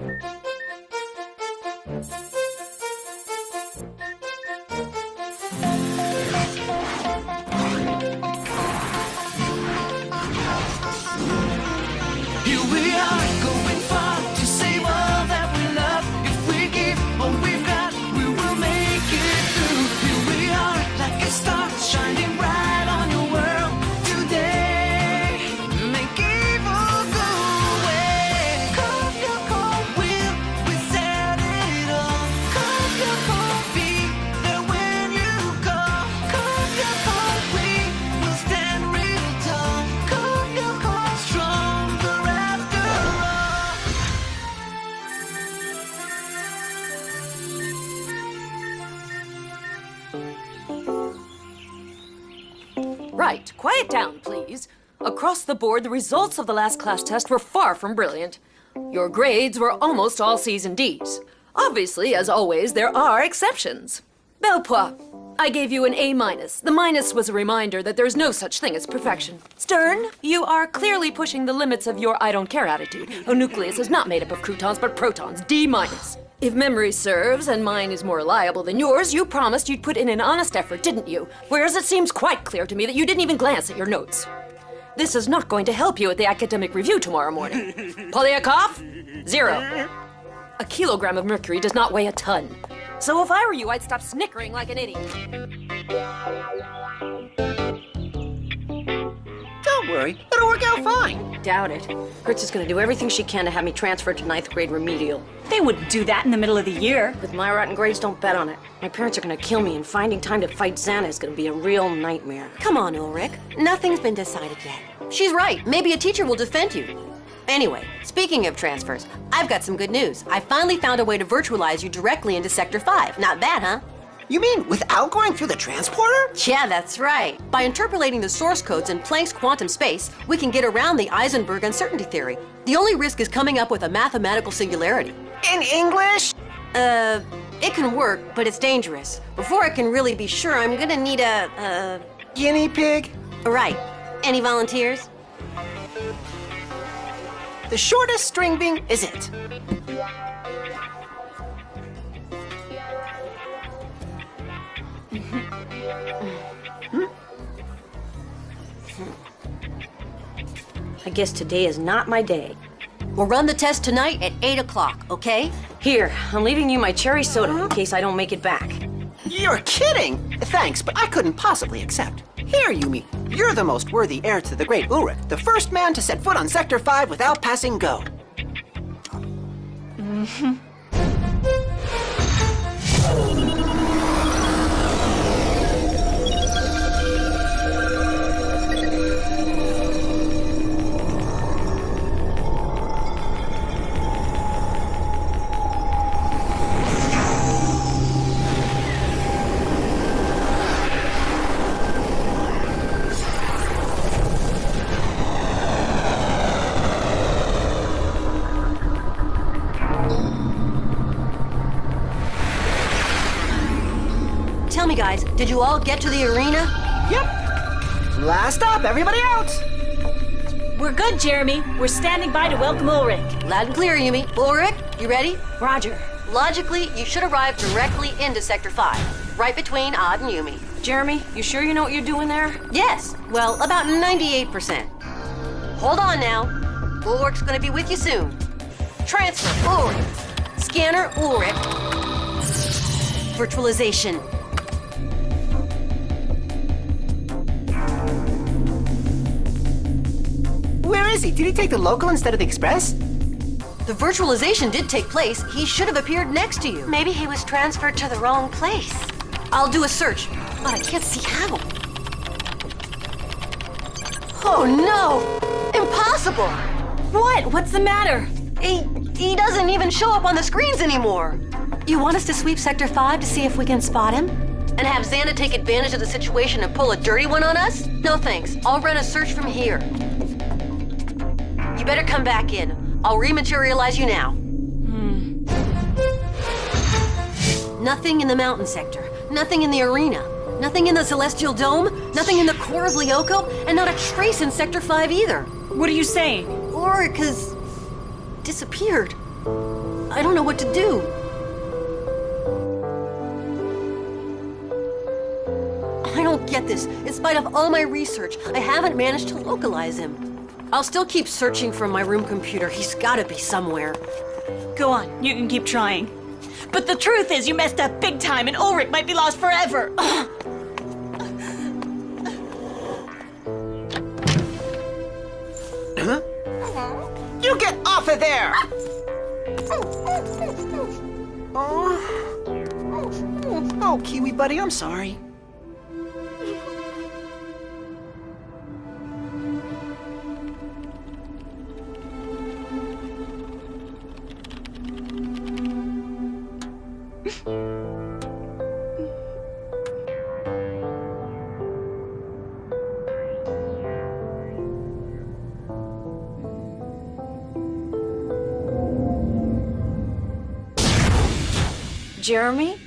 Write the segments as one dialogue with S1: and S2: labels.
S1: Here we are, going far to save all that we love. If we give all we've got, we will make it through. Here we are, like a star, shining bright on your world today. Make evil go away. Call your call, we set it all. Call your call, be there when you call. Call your call, we will stand real tall. Call your call, stronger after all.
S2: Right, quiet down, please. Across the board, the results of the last class test were far from brilliant. Your grades were almost all C's and D's. Obviously, as always, there are exceptions. Belpois, I gave you an A-. The minus was a reminder that there's no such thing as perfection. Stern, you are clearly pushing the limits of your I don't care attitude. A nucleus is not made up of croutons, but protons, D-. If memory serves, and mine is more reliable than yours, you promised you'd put in an honest effort, didn't you? Whereas it seems quite clear to me that you didn't even glance at your notes. This is not going to help you at the academic review tomorrow morning. Polyakov? 0. A kilogram of mercury does not weigh a ton. So if I were you, I'd stop snickering like an idiot.
S3: Don't worry, it'll work out fine.
S4: Doubt it. Fritz is gonna do everything she can to have me transferred to 9th grade remedial.
S5: They wouldn't do that in the middle of the year.
S4: With my rotten grades, don't bet on it. My parents are gonna kill me, and finding time to fight XANA is gonna be a real nightmare.
S6: Come on, Ulrich. Nothing's been decided yet. She's right. Maybe a teacher will defend you. Anyway, speaking of transfers, I've got some good news. I finally found a way to virtualize you directly into Sector 5. Not bad, huh?
S3: You mean without going through the transporter?
S6: Yeah, that's right. By interpolating the source codes in Planck's quantum space, we can get around the Eisenberg uncertainty theory. The only risk is coming up with a mathematical singularity.
S3: In English?
S6: It can work, but it's dangerous. Before I can really be sure, I'm gonna need a
S3: Guinea pig?
S6: Right. Any volunteers?
S3: The shortest string being is it.
S4: I guess today is not my day.
S6: We'll run the test tonight at 8 o'clock, okay?
S4: Here, I'm leaving you my cherry soda in case I don't make it back.
S3: You're kidding! Thanks, but I couldn't possibly accept. Here, Yumi, you're the most worthy heir to the great Ulrich, the first man to set foot on Sector 5 without passing go.
S6: Tell me, guys, did you all get to the arena?
S3: Yep. Last stop, everybody out!
S5: We're good, Jeremy. We're standing by to welcome Ulrich.
S6: Loud and clear, Yumi. Ulrich, you ready?
S4: Roger.
S6: Logically, you should arrive directly into Sector 5, right between Odd and Yumi.
S4: Jeremy, you sure you know what you're doing there?
S6: Yes, well, about 98%. Hold on now. Ulrich's gonna be with you soon. Transfer, Ulrich. Scanner, Ulrich. Virtualization.
S3: Where is he? Did he take the local instead of the express?
S6: The virtualization did take place. He should have appeared next to you.
S7: Maybe he was transferred to the wrong place.
S6: I'll do a search, but I can't see how. Oh no! Impossible!
S5: What? What's the matter?
S6: He doesn't even show up on the screens anymore. You want us to sweep Sector 5 to see if we can spot him? And have XANA take advantage of the situation and pull a dirty one on us? No thanks. I'll run a search from here. You better come back in. I'll rematerialize you now. Nothing in the mountain sector. Nothing in the arena. Nothing in the celestial dome. Nothing in the core of LYOKO. And not a trace in Sector 5 either.
S5: What are you saying?
S6: Ulrich has disappeared. I don't know what to do. I don't get this. In spite of all my research, I haven't managed to localize him. I'll still keep searching from my room computer. He's gotta be somewhere.
S5: Go on, you can keep trying. But the truth is, you messed up big time, and Ulrich might be lost forever.
S3: Huh? You get off of there! Oh, Kiwi buddy, I'm sorry.
S4: Jeremy?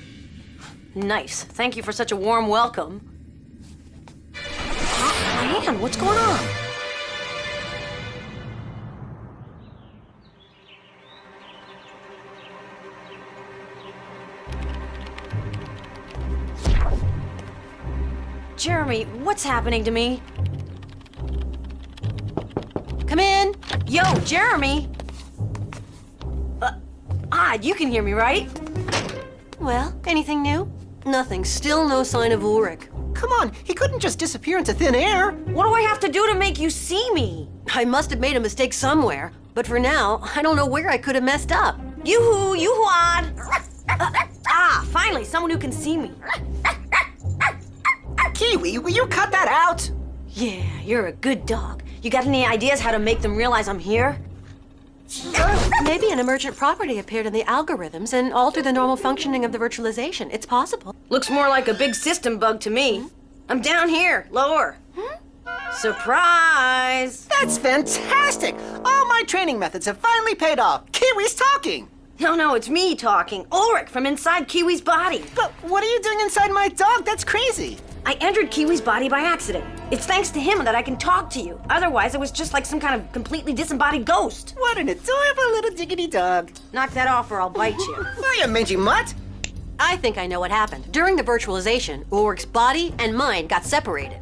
S4: Nice. Thank you for such a warm welcome. Man, what's going on? Jeremy, what's happening to me? Come in. Yo, Jeremy. Odd, you can hear me, right?
S6: Well, anything new? Nothing. Still no sign of Ulrich.
S3: Come on, he couldn't just disappear into thin air.
S4: What do I have to do to make you see me?
S6: I must have made a mistake somewhere. But for now, I don't know where I could have messed up.
S4: Yoo-hoo, Odd. Finally, someone who can see me.
S3: Kiwi, will you cut that out?
S4: Yeah, you're a good dog. You got any ideas how to make them realize I'm here?
S6: Maybe an emergent property appeared in the algorithms and altered the normal functioning of the virtualization. It's possible.
S4: Looks more like a big system bug to me. I'm down here, lower. Surprise!
S3: That's fantastic! All my training methods have finally paid off. Kiwi's talking!
S4: No, it's me talking. Ulrich from inside Kiwi's body.
S3: But what are you doing inside my dog? That's crazy!
S4: I entered Kiwi's body by accident. It's thanks to him that I can talk to you. Otherwise, it was just like some kind of completely disembodied ghost.
S3: What an adorable little diggity dog.
S4: Knock that off or I'll bite you.
S3: Oh, you mangy mutt!
S6: I think I know what happened. During the virtualization, Ulrich's body and mind got separated.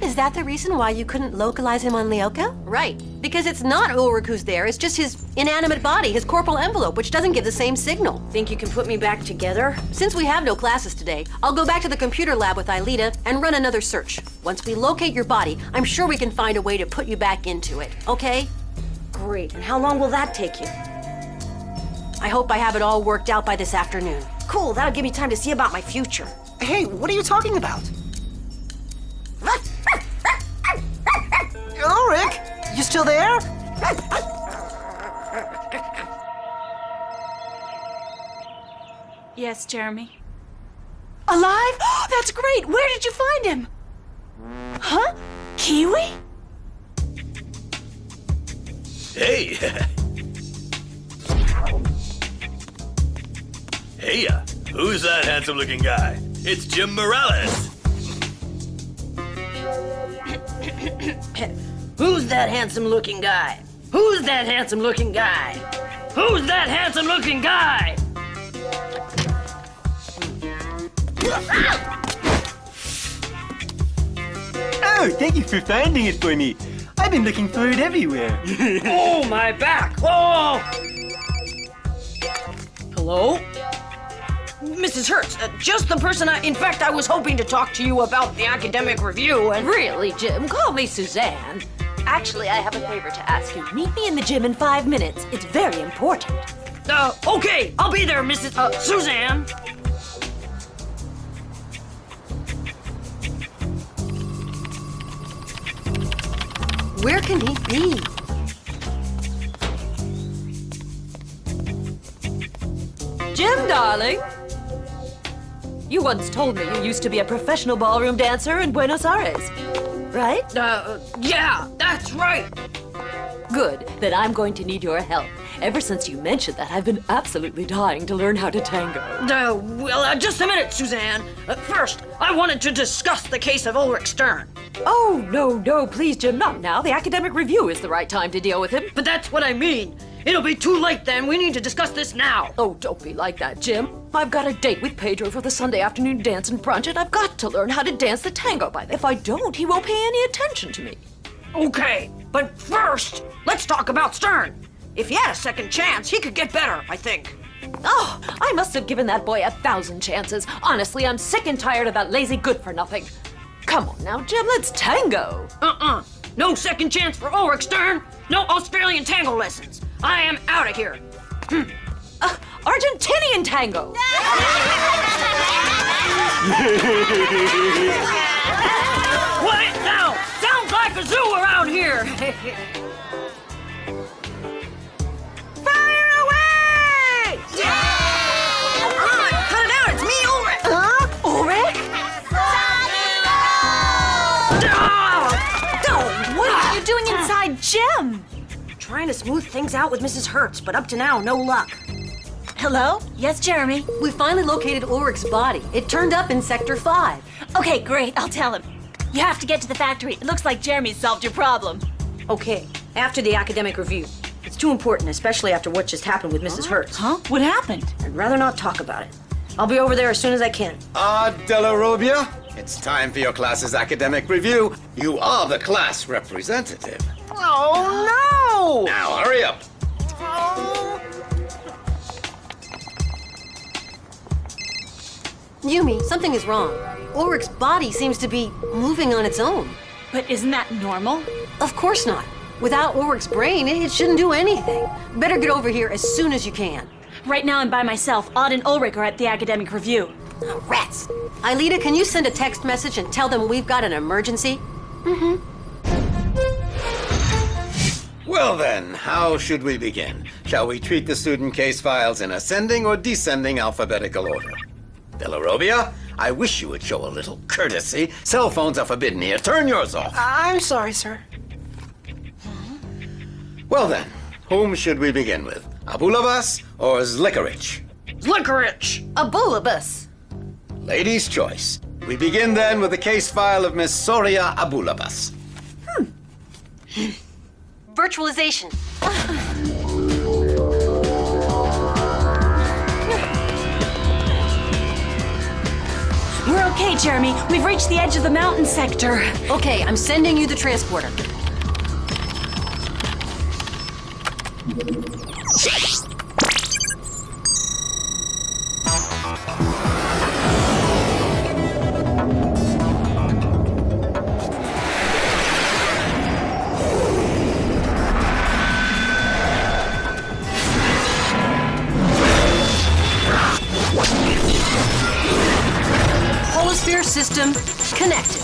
S6: Is that the reason why you couldn't localize him on LYOKO? Right. Because it's not Ulrich who's there, it's just his inanimate body, his corporal envelope, which doesn't give the same signal.
S4: Think you can put me back together?
S6: Since we have no classes today, I'll go back to the computer lab with Aelita and run another search. Once we locate your body, I'm sure we can find a way to put you back into it, okay?
S4: Great. And how long will that take you?
S6: I hope I have it all worked out by this afternoon.
S4: Cool, that'll give me time to see about my future.
S3: Hey, what are you talking about? Ulrich, you still there?
S5: Yes, Jeremy.
S7: Alive? Oh, that's great! Where did you find him? Huh? Kiwi?
S8: Hey! Hey, who's that handsome-looking guy? It's Jim Morales!
S4: Who's that handsome-looking guy? Who's that handsome-looking guy? Who's that handsome-looking guy?
S9: Oh, thank you for finding it for me. I've been looking for it everywhere.
S4: Oh, my back! Oh! Hello? Mrs. Hertz, just the person in fact, I was hoping to talk to you about the academic review and...
S2: Really, Jim? Call me Suzanne. Actually, I have a favor to ask you. Meet me in the gym in 5 minutes. It's very important.
S4: Okay, I'll be there, Mrs. Suzanne.
S6: Where can he be?
S2: Jim, darling. You once told me you used to be a professional ballroom dancer in Buenos Aires, right?
S4: Yeah, that's right.
S2: Good. Then I'm going to need your help. Ever since you mentioned that, I've been absolutely dying to learn how to tango.
S4: Just a minute, Suzanne. First, I wanted to discuss the case of Ulrich Stern.
S2: Oh, no, please, Jim, not now. The academic review is the right time to deal with him.
S4: But that's what I mean. It'll be too late then. We need to discuss this now.
S2: Oh, don't be like that, Jim. I've got a date with Pedro for the Sunday afternoon dance and brunch, and I've got to learn how to dance the tango by then. If I don't, he won't pay any attention to me.
S4: Okay, but first, let's talk about Stern. If he had a second chance, he could get better, I think.
S2: Oh, I must have given that boy 1,000 chances. Honestly, I'm sick and tired of that lazy good-for-nothing. Come on now, Jim, let's tango.
S4: No second chance for Ulrich Stern. No Australian tango lessons. I am out of here.
S2: Argentinian tango.
S4: Quiet now. Sounds like a zoo around here. Fire away! Cut it out. It's me, Ulrich.
S2: Ulrich?
S5: What are you doing inside Jim?
S4: Trying to smooth things out with Mrs. Hertz, but up to now, no luck.
S5: Hello? Yes, Jeremy?
S6: We finally located Ulrich's body. It turned up in Sector 5.
S5: Okay, great. I'll tell him. You have to get to the factory. It looks like Jeremy solved your problem.
S4: Okay, after the academic review. It's too important, especially after what just happened with Mrs. Hertz.
S5: Huh? What happened?
S4: I'd rather not talk about it. I'll be over there as soon as I can.
S10: Della Robbia, it's time for your class's academic review. You are the class representative.
S3: Oh, no!
S10: Now, hurry up.
S6: Yumi, something is wrong. Ulrich's body seems to be moving on its own.
S5: But isn't that normal?
S6: Of course not. Without Ulrich's brain, it shouldn't do anything. Better get over here as soon as you can.
S5: Right now I'm by myself. Odd and Ulrich are at the academic review.
S6: Oh, rats! Ailita, can you send a text message and tell them we've got an emergency?
S10: Well then, how should we begin? Shall we treat the student case files in ascending or descending alphabetical order? Della Robbia, I wish you would show a little courtesy. Cell phones are forbidden here. Turn yours off.
S3: I'm sorry, sir.
S10: Well then, whom should we begin with? Abulabas or Zlikarich?
S4: Licorice!
S2: Abulabus.
S10: Lady's choice. We begin then with the case file of Miss Soria Abulabas.
S6: Virtualization.
S5: We're okay, Jeremy. We've reached the edge of the mountain sector.
S6: Okay, I'm sending you the transporter. Holosphere system connected.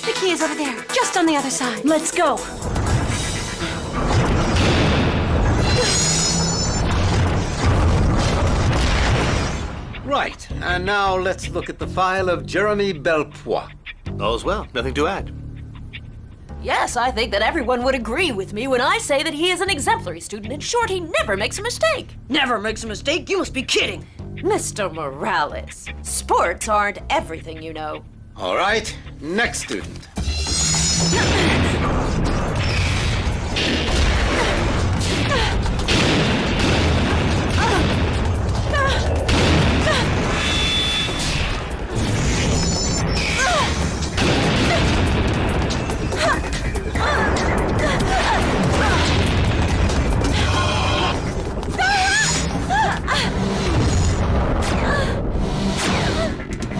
S6: The key is over there, just on the other side.
S5: Let's go.
S10: Right, and now let's look at the file of Jeremy Belpois.
S8: All's well. Nothing to add.
S2: Yes, I think that everyone would agree with me when I say that he is an exemplary student. In short, he never makes a mistake.
S4: Never makes a mistake. You must be kidding.
S2: Mr. Morales, sports aren't everything, you know.
S10: All right, next student.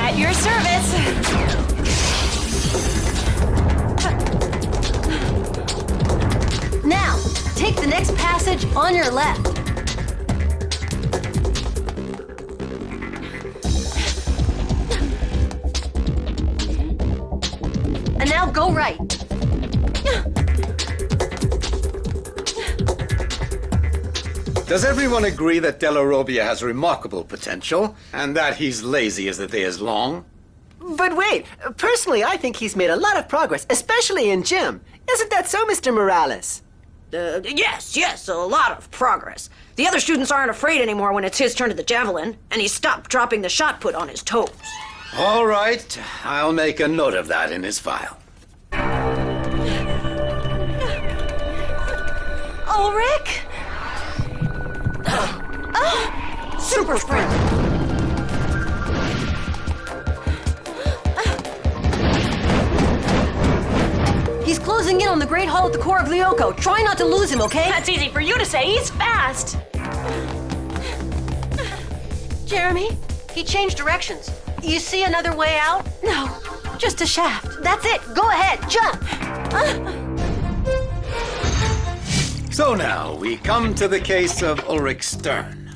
S5: At your service.
S6: Now, take the next passage on your left. And now go right.
S10: Does everyone agree that Della Robbia has remarkable potential, and that he's lazy as the day is long?
S3: But wait, personally, I think he's made a lot of progress, especially in gym. Isn't that so, Mr. Morales?
S4: Yes, a lot of progress. The other students aren't afraid anymore when it's his turn to the javelin, and he stopped dropping the shot put on his toes.
S10: All right, I'll make a note of that in his file.
S6: Ulrich?
S4: Super sprint!
S6: He's closing in on the Great Hall at the core of LYOKO. Try not to lose him, okay?
S5: That's easy for you to say. He's fast.
S6: Jeremy, he changed directions. You see another way out?
S7: No, just a shaft.
S6: That's it. Go ahead. Jump.
S10: So now we come to the case of Ulrich Stern.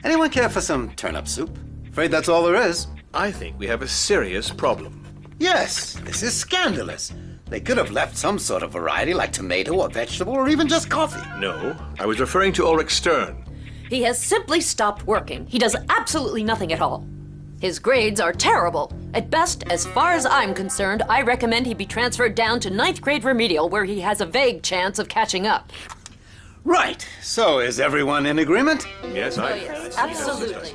S10: Anyone care for some turnip soup? Afraid that's all there is.
S11: I think we have a serious problem.
S10: Yes, this is scandalous. They could have left some sort of variety like tomato or vegetable or even just coffee.
S11: No, I was referring to Ulrich Stern.
S2: He has simply stopped working. He does absolutely nothing at all. His grades are terrible. At best, as far as I'm concerned, I recommend he be transferred down to 9th grade remedial where he has a vague chance of catching up.
S10: Right, so is everyone in agreement?
S11: Yes,
S2: Absolutely.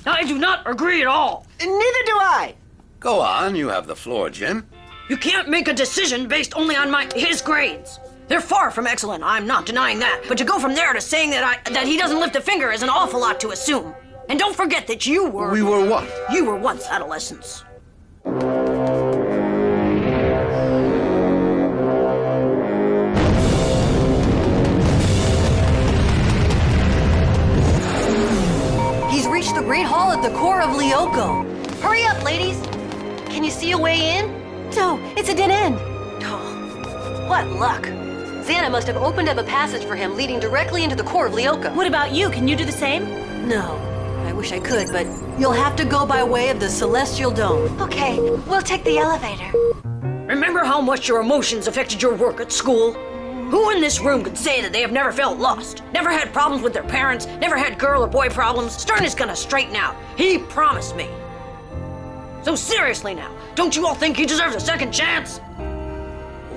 S4: I do not agree at all.
S3: Neither do I.
S10: Go on, you have the floor, Jim.
S4: You can't make a decision based only on his grades. They're far from excellent, I'm not denying that. But to go from there to saying that he doesn't lift a finger is an awful lot to assume. And don't forget that you were...
S10: We were what?
S4: You were once adolescents.
S6: He's reached the Great Hall at the core of LYOKO. Hurry up, ladies. Can you see a way in?
S7: No, it's a dead end.
S6: Oh, what luck. XANA must have opened up a passage for him leading directly into the core of LYOKO.
S5: What about you? Can you do the same?
S6: No, I wish I could, but you'll have to go by way of the Celestial Dome.
S7: Okay, we'll take the elevator.
S4: Remember how much your emotions affected your work at school? Who in this room could say that they have never felt lost, never had problems with their parents, never had girl or boy problems? Stern is gonna straighten out. He promised me. So seriously now, don't you all think he deserves a second chance?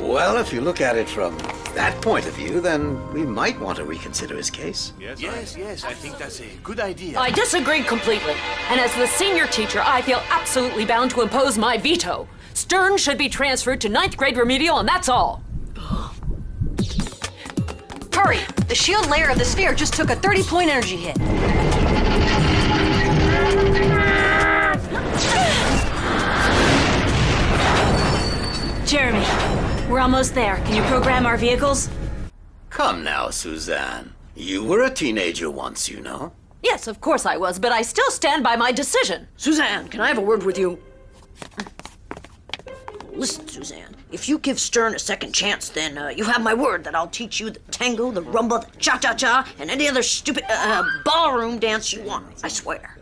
S10: Well, if you look at it from that point of view, then we might want to reconsider his case.
S11: Yes, I think that's a good idea.
S2: I disagree completely. And as the senior teacher, I feel absolutely bound to impose my veto. Stern should be transferred to 9th grade remedial, and that's all.
S6: Hurry! The shield layer of the sphere just took a 30-point energy hit.
S5: Jeremy, we're almost there. Can you program our vehicles?
S10: Come now, Suzanne. You were a teenager once, you know.
S2: Yes, of course I was, but I still stand by my decision.
S4: Suzanne, can I have a word with you? Listen, Suzanne, if you give Stern a second chance, then you have my word that I'll teach you the tango, the rumba, the cha-cha-cha, and any other stupid ballroom dance you want. I swear.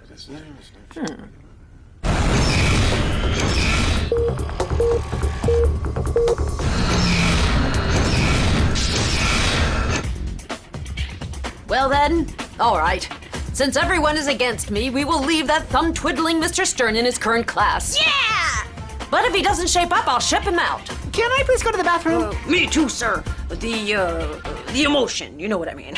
S2: Well then, all right. Since everyone is against me, we will leave that thumb-twiddling Mr. Stern in his current class.
S4: Yeah!
S2: But if he doesn't shape up, I'll ship him out.
S3: Can I please go to the bathroom?
S4: Me too, sir. The emotion, you know what I mean.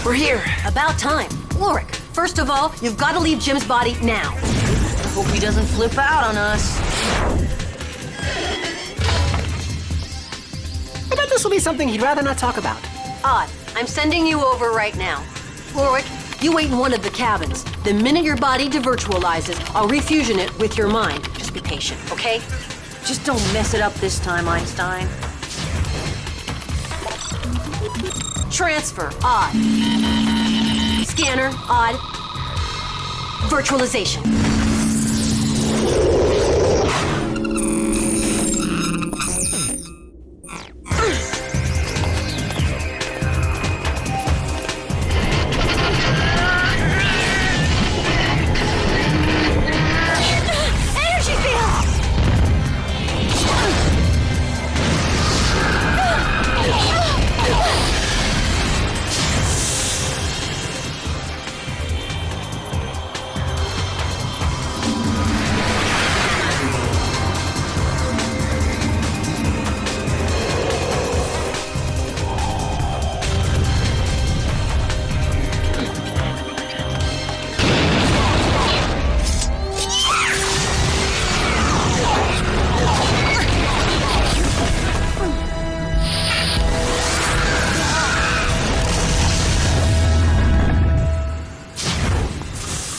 S4: We're here.
S6: About time. Ulrich, first of all, you've got to leave Jim's body now.
S4: Hope he doesn't flip out on us.
S3: I bet this will be something he'd rather not talk about.
S6: Odd. I'm sending you over right now. Ulrich, you wait in one of the cabins. The minute your body devirtualizes, I'll refusion it with your mind. Just be patient, okay?
S4: Just don't mess it up this time, Einstein.
S6: Transfer, odd. Scanner, odd. Virtualization.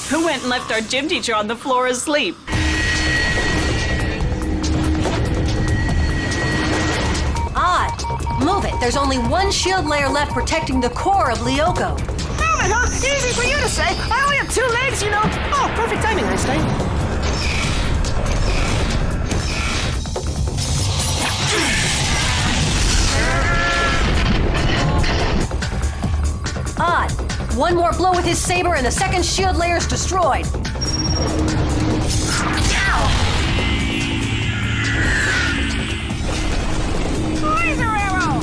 S5: Who went and left our gym teacher on the floor asleep?
S6: Odd. Move it. There's only one shield layer left protecting the core of LYOKO.
S3: Move it, huh? Easy for you to say. I only have 2 legs, you know. Oh, perfect timing, Einstein.
S6: Odd. One more blow with his saber and the second shield layer's destroyed.
S3: Laser arrow!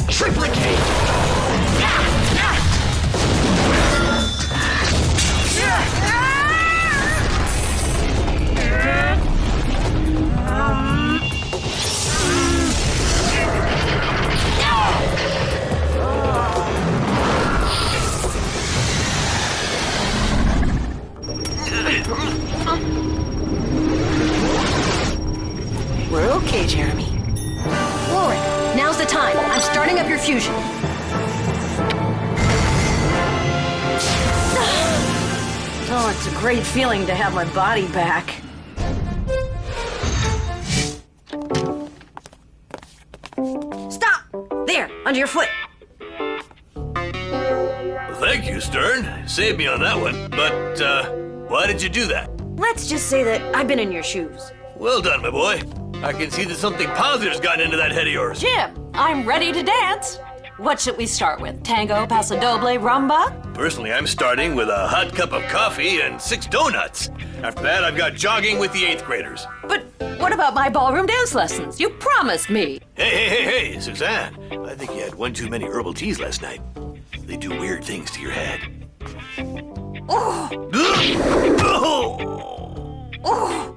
S3: Triplicate! We're okay, Jeremy.
S6: Ulrich, now's the time. I'm starting up your fusion.
S4: Oh, it's a great feeling to have my body back. Stop! There, under your foot.
S8: Thank you, Stern. Saved me on that one. But, why did you do that?
S4: Let's just say that I've been in your shoes.
S8: Well done, my boy. I can see that something positive's gotten into that head of yours.
S2: Jim, I'm ready to dance. What should we start with? Tango, paso doble, rumba?
S8: Personally, I'm starting with a hot cup of coffee and 6 donuts. After that, I've got jogging with the 8th graders.
S2: But what about my ballroom dance lessons? You promised me.
S8: Hey, Suzanne. I think you had one too many herbal teas last night. They do weird things to your head.
S2: Oh.
S8: Oh.
S2: Oh.